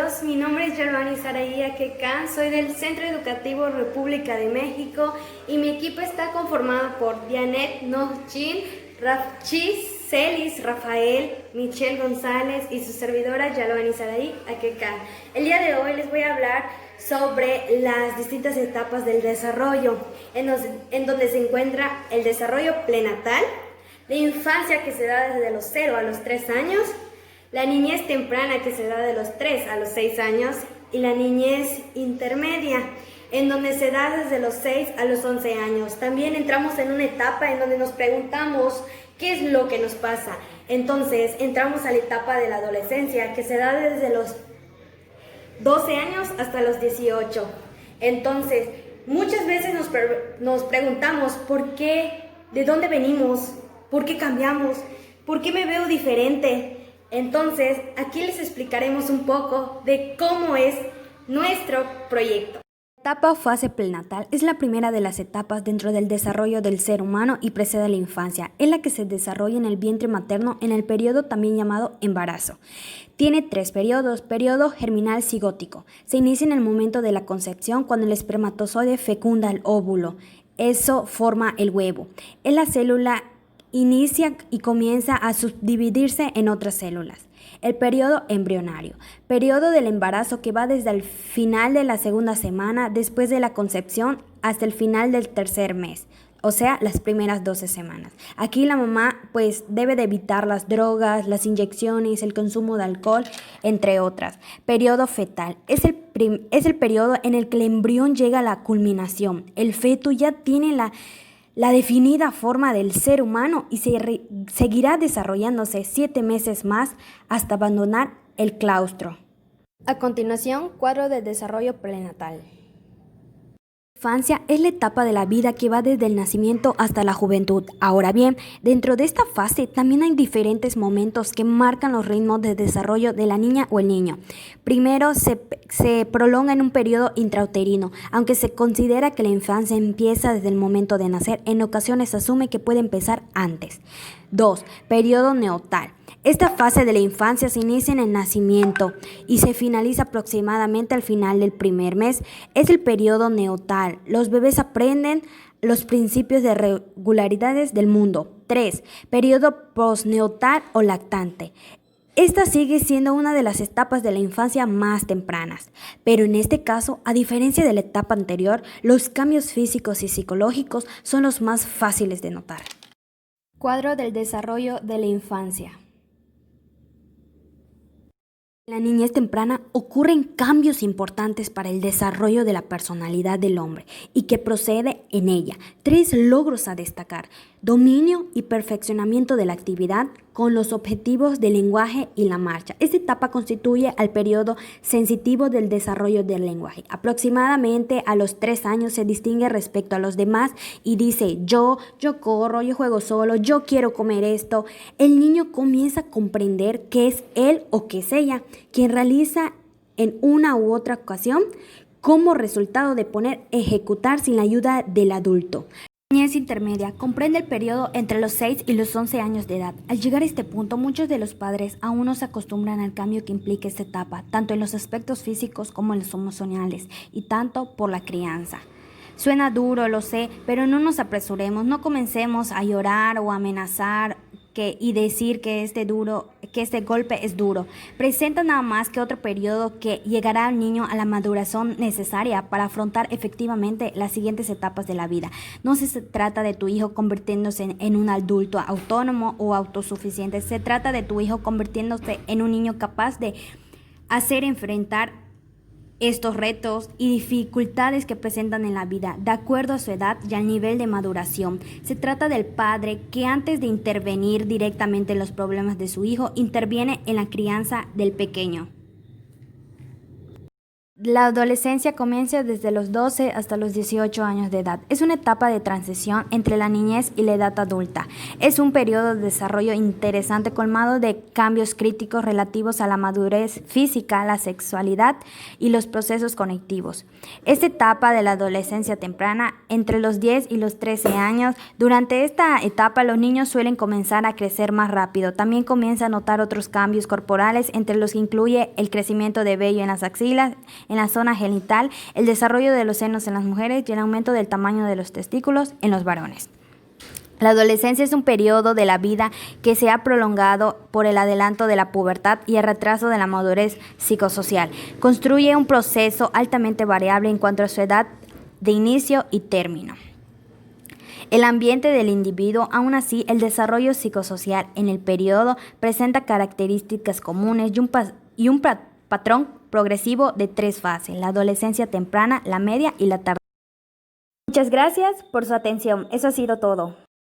todos, mi nombre es Yolvani Saraí Aquecán, soy del Centro Educativo República de México y mi equipo está conformado por Dianet Nojin, Rafchis, Celis, Rafael, Michelle González y su servidora Yolvani Saraí Aquecán. El día de hoy les voy a hablar sobre las distintas etapas del desarrollo, en donde se encuentra el desarrollo prenatal, la infancia que se da desde los 0 a los 3 años, la niñez temprana que se da de los 3 a los 6 años y la niñez intermedia, en donde se da desde los 6 a los 11 años. También entramos en una etapa en donde nos preguntamos qué es lo que nos pasa. Entonces entramos a la etapa de la adolescencia que se da desde los 12 años hasta los 18. Entonces muchas veces nos preguntamos por qué, de dónde venimos, por qué cambiamos, por qué me veo diferente. Entonces, aquí les explicaremos un poco de cómo es nuestro proyecto. La etapa o fase prenatal es la primera de las etapas dentro del desarrollo del ser humano y precede a la infancia. Es la que se desarrolla en el vientre materno en el periodo también llamado embarazo. Tiene 3 periodos. Periodo germinal cigótico. Se inicia en el momento de la concepción cuando el espermatozoide fecunda el óvulo. Eso forma el huevo. En la célula inicia y comienza a subdividirse en otras células. El periodo embrionario, periodo del embarazo que va desde el final de la segunda semana después de la concepción hasta el final del tercer mes, o sea, las primeras 12 semanas. Aquí la mamá pues debe de evitar las drogas, las inyecciones, el consumo de alcohol, entre otras. Periodo fetal, es el periodo en el que el embrión llega a la culminación. El feto ya tiene la definida forma del ser humano y seguirá desarrollándose 7 meses más hasta abandonar el claustro. A continuación, cuadro de desarrollo prenatal. La infancia es la etapa de la vida que va desde el nacimiento hasta la juventud. Ahora bien, dentro de esta fase también hay diferentes momentos que marcan los ritmos de desarrollo de la niña o el niño. Primero, se prolonga en un periodo intrauterino. Aunque se considera que la infancia empieza desde el momento de nacer, en ocasiones se asume que puede empezar antes. 2. Periodo neonatal. Esta fase de la infancia se inicia en el nacimiento y se finaliza aproximadamente al final del primer mes. Es el periodo neonatal. Los bebés aprenden los principios de regularidades del mundo. 3. Periodo postneonatal o lactante. Esta sigue siendo una de las etapas de la infancia más tempranas, pero en este caso, a diferencia de la etapa anterior, los cambios físicos y psicológicos son los más fáciles de notar. Cuadro del desarrollo de la infancia. En la niñez temprana ocurren cambios importantes para el desarrollo de la personalidad del hombre y que procede en ella. 3 logros a destacar: dominio y perfeccionamiento de la actividad con los objetivos del lenguaje y la marcha. Esta etapa constituye el periodo sensitivo del desarrollo del lenguaje. Aproximadamente a los 3 años se distingue respecto a los demás y dice yo corro, yo juego solo, yo quiero comer esto. El niño comienza a comprender que es él o que es ella quien realiza en una u otra ocasión como resultado de ejecutar sin la ayuda del adulto. La niñez intermedia comprende el periodo entre los 6 y los 11 años de edad. Al llegar a este punto, muchos de los padres aún no se acostumbran al cambio que implica esta etapa, tanto en los aspectos físicos como en los emocionales, y tanto por la crianza. Suena duro, lo sé, pero no nos apresuremos, no comencemos a llorar o a amenazar y decir que este golpe es duro. Presenta nada más que otro periodo que llegará al niño a la maduración necesaria para afrontar efectivamente las siguientes etapas de la vida. No se trata de tu hijo convirtiéndose en un adulto autónomo o autosuficiente. Se trata de tu hijo convirtiéndose en un niño capaz de enfrentar estos retos y dificultades que presentan en la vida, de acuerdo a su edad y al nivel de maduración. Se trata del padre que antes de intervenir directamente en los problemas de su hijo, interviene en la crianza del pequeño. La adolescencia comienza desde los 12 hasta los 18 años de edad. Es una etapa de transición entre la niñez y la edad adulta. Es un periodo de desarrollo interesante colmado de cambios críticos relativos a la madurez física, la sexualidad y los procesos cognitivos. Esta etapa de la adolescencia temprana, entre los 10 y los 13 años, durante esta etapa los niños suelen comenzar a crecer más rápido. También comienza a notar otros cambios corporales, entre los que incluye el crecimiento de vello en las axilas, en la zona genital, el desarrollo de los senos en las mujeres y el aumento del tamaño de los testículos en los varones. La adolescencia es un periodo de la vida que se ha prolongado por el adelanto de la pubertad y el retraso de la madurez psicosocial. Construye un proceso altamente variable en cuanto a su edad de inicio y término. El ambiente del individuo, aún así, el desarrollo psicosocial en el periodo presenta características comunes y un patrón progresivo de 3 fases: la adolescencia temprana, la media y la tardía. Muchas gracias por su atención. Eso ha sido todo.